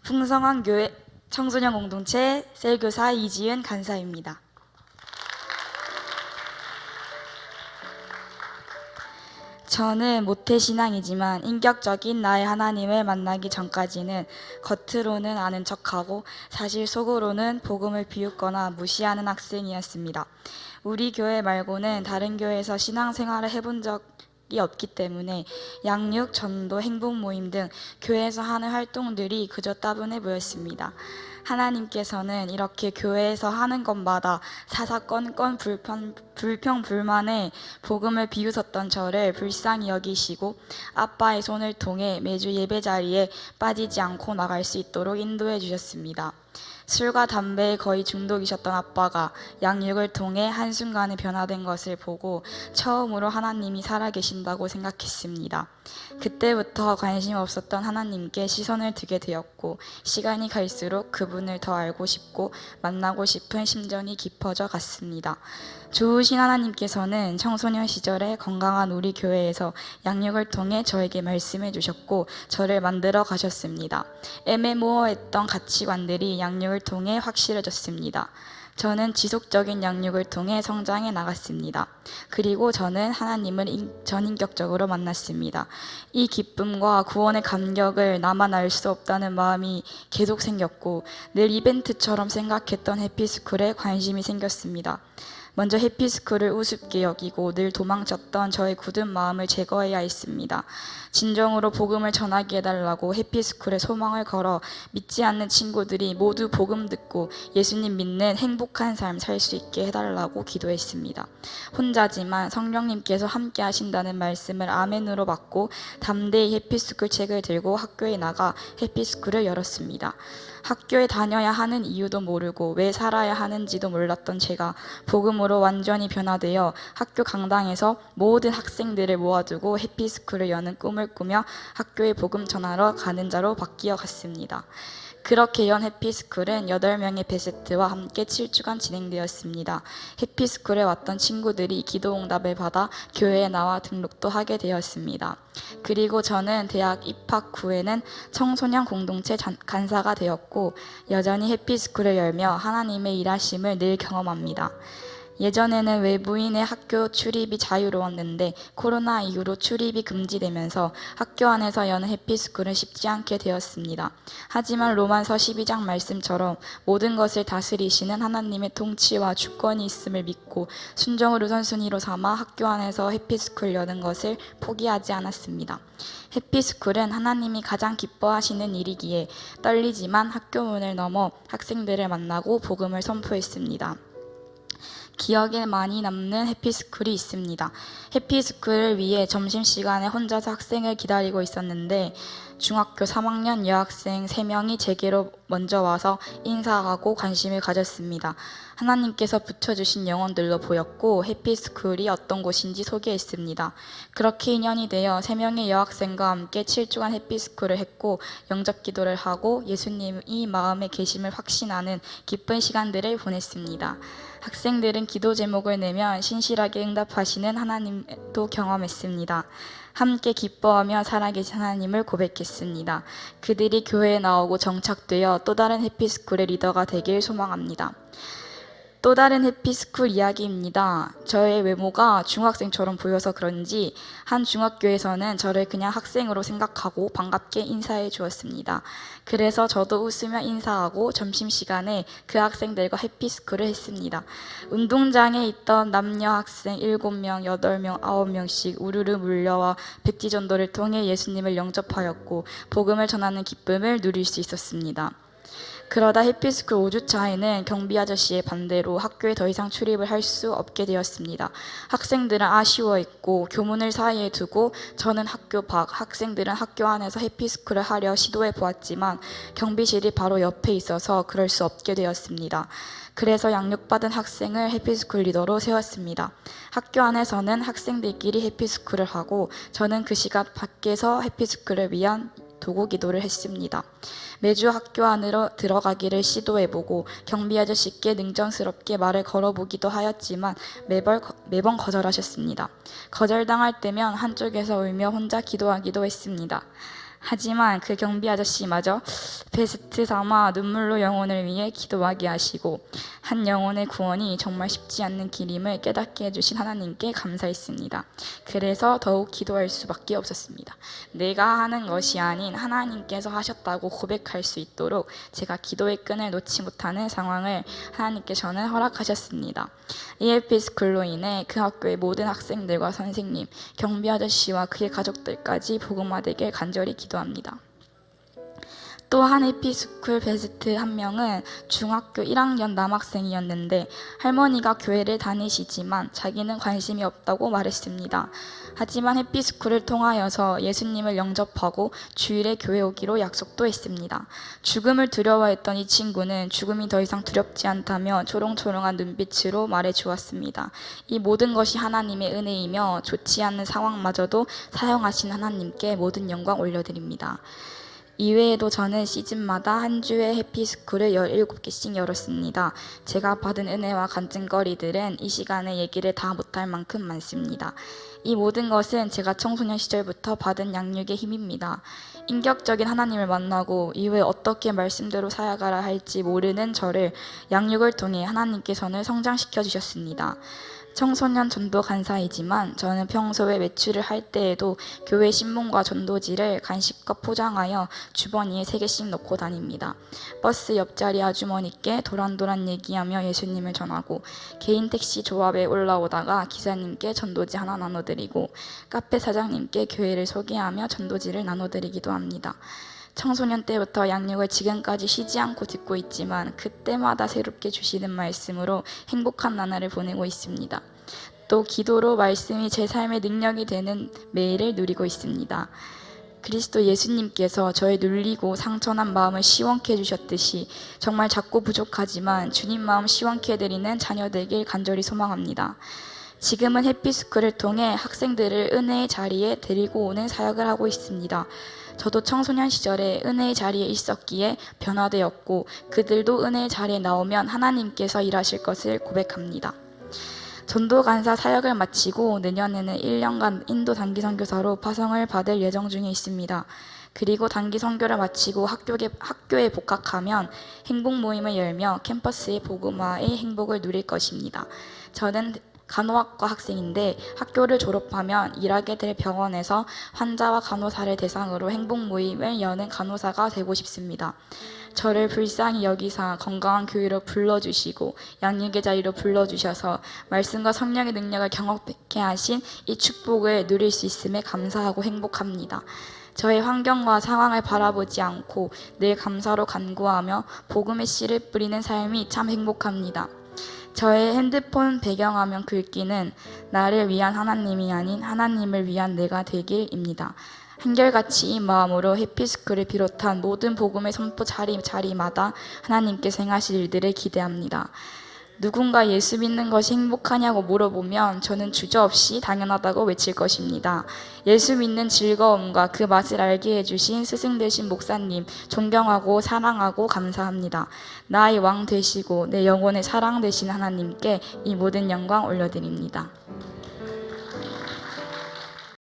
풍성한 교회 청소년 공동체 셀교사 이지은 간사입니다. 저는 모태신앙이지만 인격적인 나의 하나님을 만나기 전까지는 겉으로는 아는 척하고 사실 속으로는 복음을 비웃거나 무시하는 학생이었습니다. 우리 교회 말고는 다른 교회에서 신앙생활을 해본 적이 없기 때문에 양육, 전도, 행복 모임 등 교회에서 하는 활동들이 그저 따분해 보였습니다. 하나님께서는 이렇게 교회에서 하는 것마다 사사건건 불평불만에 복음을 비웃었던 저를 불쌍히 여기시고 아빠의 손을 통해 매주 예배 자리에 빠지지 않고 나갈 수 있도록 인도해 주셨습니다. 술과 담배에 거의 중독이셨던 아빠가 양육을 통해 한순간에 변화된 것을 보고 처음으로 하나님이 살아계신다고 생각했습니다. 그때부터 관심 없었던 하나님께 시선을 두게 되었고 시간이 갈수록 그분을 더 알고 싶고 만나고 싶은 심정이 깊어져 갔습니다. 좋으신 하나님께서는 청소년 시절에 건강한 우리 교회에서 양육을 통해 저에게 말씀해 주셨고 저를 만들어 가셨습니다. 애매모호했던 가치관들이 양육을 통해 확실해졌습니다. 저는 지속적인 양육을 통해 성장해 나갔습니다. 그리고 저는 하나님을 전인격적으로 만났습니다. 이 기쁨과 구원의 감격을 나만 알 수 없다는 마음이 계속 생겼고 늘 이벤트처럼 생각했던 해피스쿨에 관심이 생겼습니다. 먼저 해피스쿨을 우습게 여기고 늘 도망쳤던 저의 굳은 마음을 제거해야 했습니다. 진정으로 복음을 전하게 해달라고 해피스쿨에 소망을 걸어 믿지 않는 친구들이 모두 복음 듣고 예수님 믿는 행복한 삶 살 수 있게 해달라고 기도했습니다. 혼자지만 성령님께서 함께 하신다는 말씀을 아멘으로 받고 담대히 해피스쿨 책을 들고 학교에 나가 해피스쿨을 열었습니다. 학교에 다녀야 하는 이유도 모르고 왜 살아야 하는지도 몰랐던 제가 복음으로 완전히 변화되어 학교 강당에서 모든 학생들을 모아두고 해피스쿨을 여는 꿈을 꾸며 학교에 복음 전하러 가는 자로 바뀌어 갔습니다. 그렇게 연 해피스쿨은 8명의 베세트와 함께 7주간 진행되었습니다. 해피스쿨에 왔던 친구들이 기도응답을 받아 교회에 나와 등록도 하게 되었습니다. 그리고 저는 대학 입학 후에는 청소년 공동체 간사가 되었고 여전히 해피스쿨을 열며 하나님의 일하심을 늘 경험합니다. 예전에는 외부인의 학교 출입이 자유로웠는데 코로나 이후로 출입이 금지되면서 학교 안에서 여는 해피스쿨은 쉽지 않게 되었습니다. 하지만 로마서 12장 말씀처럼 모든 것을 다스리시는 하나님의 통치와 주권이 있음을 믿고 순종을 우선순위로 삼아 학교 안에서 해피스쿨 여는 것을 포기하지 않았습니다. 해피스쿨은 하나님이 가장 기뻐하시는 일이기에 떨리지만 학교 문을 넘어 학생들을 만나고 복음을 선포했습니다. 기억에 많이 남는 해피스쿨이 있습니다. 해피스쿨을 위해 점심시간에 혼자서 학생을 기다리고 있었는데 중학교 3학년 여학생 3명이 제게로 먼저 와서 인사하고 관심을 가졌습니다. 하나님께서 붙여주신 영혼들로 보였고 해피스쿨이 어떤 곳인지 소개했습니다. 그렇게 인연이 되어 3명의 여학생과 함께 7주간 해피스쿨을 했고 영접 기도를 하고 예수님이 마음에 계심을 확신하는 기쁜 시간들을 보냈습니다. 학생들은 기도 제목을 내면 신실하게 응답하시는 하나님도 경험했습니다. 함께 기뻐하며 살아계신 하나님을 고백했습니다. 그들이 교회에 나오고 정착되어 또 다른 해피스쿨의 리더가 되길 소망합니다. 또 다른 해피스쿨 이야기입니다. 저의 외모가 중학생처럼 보여서 그런지 한 중학교에서는 저를 그냥 학생으로 생각하고 반갑게 인사해 주었습니다. 그래서 저도 웃으며 인사하고 점심시간에 그 학생들과 해피스쿨을 했습니다. 운동장에 있던 남녀 학생 7명, 8명, 9명씩 우르르 몰려와 백지전도를 통해 예수님을 영접하였고 복음을 전하는 기쁨을 누릴 수 있었습니다. 그러다 해피스쿨 5주차에는 경비 아저씨의 반대로 학교에 더 이상 출입을 할 수 없게 되었습니다. 학생들은 아쉬워했고 교문을 사이에 두고 저는 학교 밖, 학생들은 학교 안에서 해피스쿨을 하려 시도해 보았지만 경비실이 바로 옆에 있어서 그럴 수 없게 되었습니다. 그래서 양육받은 학생을 해피스쿨 리더로 세웠습니다. 학교 안에서는 학생들끼리 해피스쿨을 하고 저는 그 시간 밖에서 해피스쿨을 위한 도구 기도를 했습니다. 매주 학교 안으로 들어가기를 시도해보고 경비 아저씨께 능정스럽게 말을 걸어보기도 하였지만 매번 거절하셨습니다. 거절당할 때면 한쪽에서 울며 혼자 기도하기도 했습니다. 하지만 그 경비 아저씨마저 베스트 삼아 눈물로 영혼을 위해 기도하게 하시고 한 영혼의 구원이 정말 쉽지 않는 길임을 깨닫게 해주신 하나님께 감사했습니다. 그래서 더욱 기도할 수밖에 없었습니다. 내가 하는 것이 아닌 하나님께서 하셨다고 고백할 수 있도록 제가 기도의 끈을 놓지 못하는 상황을 하나님께 저는 허락하셨습니다. ELP스쿨로 인해 그 학교의 모든 학생들과 선생님, 경비 아저씨와 그의 가족들까지 복음화되길 간절히 기도합니다. 또 한 에피스쿨 베스트 한 명은 중학교 1학년 남학생이었는데 할머니가 교회를 다니시지만 자기는 관심이 없다고 말했습니다. 하지만 해피스쿨을 통하여서 예수님을 영접하고 주일에 교회 오기로 약속도 했습니다. 죽음을 두려워했던 이 친구는 죽음이 더 이상 두렵지 않다며 초롱초롱한 눈빛으로 말해주었습니다. 이 모든 것이 하나님의 은혜이며 좋지 않은 상황마저도 사용하신 하나님께 모든 영광 올려드립니다. 이외에도 저는 시즌마다 한 주에 해피스쿨을 17개씩 열었습니다. 제가 받은 은혜와 간증거리들은 이 시간에 얘기를 다 못할 만큼 많습니다. 이 모든 것은 제가 청소년 시절부터 받은 양육의 힘입니다. 인격적인 하나님을 만나고 이후에 어떻게 말씀대로 살아가야 할지 모르는 저를 양육을 통해 하나님께서는 성장시켜 주셨습니다. 청소년 전도 간사이지만 저는 평소에 외출을 할 때에도 교회 신문과 전도지를 간식과 포장하여 주머니에 3개씩 넣고 다닙니다. 버스 옆자리 아주머니께 도란도란 얘기하며 예수님을 전하고 개인 택시 조합에 올라오다가 기사님께 전도지 하나 나눠드리고 카페 사장님께 교회를 소개하며 전도지를 나눠드리기도 합니다. 청소년 때부터 양육을 지금까지 쉬지 않고 듣고 있지만 그때마다 새롭게 주시는 말씀으로 행복한 나날을 보내고 있습니다. 또 기도로 말씀이 제 삶의 능력이 되는 매일을 누리고 있습니다. 그리스도 예수님께서 저의 눌리고 상처난 마음을 시원케 해주셨듯이 정말 작고 부족하지만 주님 마음 시원케 해드리는 자녀 되길 간절히 소망합니다. 지금은 해피스쿨을 통해 학생들을 은혜의 자리에 데리고 오는 사역을 하고 있습니다. 저도 청소년 시절에 은혜의 자리에 있었기에 변화되었고 그들도 은혜의 자리에 나오면 하나님께서 일하실 것을 고백합니다. 전도 간사 사역을 마치고 내년에는 1년간 인도 단기 선교사로 파송을 받을 예정 중에 있습니다. 그리고 단기 선교를 마치고 학교에 복학하면 행복 모임을 열며 캠퍼스의 복음화의 행복을 누릴 것입니다. 저는 간호학과 학생인데 학교를 졸업하면 일하게 될 병원에서 환자와 간호사를 대상으로 행복 모임을 여는 간호사가 되고 싶습니다. 저를 불쌍히 여기사 건강한 교회로 불러주시고 양육의 자리로 불러주셔서 말씀과 성령의 능력을 경험케 하신 이 축복을 누릴 수 있음에 감사하고 행복합니다. 저의 환경과 상황을 바라보지 않고 늘 감사로 간구하며 복음의 씨를 뿌리는 삶이 참 행복합니다. 저의 핸드폰 배경화면 글귀는 나를 위한 하나님이 아닌 하나님을 위한 내가 되길입니다. 한결같이 이 마음으로 해피스쿨을 비롯한 모든 복음의 선포 자리마다 하나님께서 행하실 일들을 기대합니다. 누군가 예수 믿는 것이 행복하냐고 물어보면 저는 주저없이 당연하다고 외칠 것입니다. 예수 믿는 즐거움과 그 맛을 알게 해주신 스승 되신 목사님 존경하고 사랑하고 감사합니다. 나의 왕 되시고 내 영혼의 사랑 되신 하나님께 이 모든 영광 올려드립니다.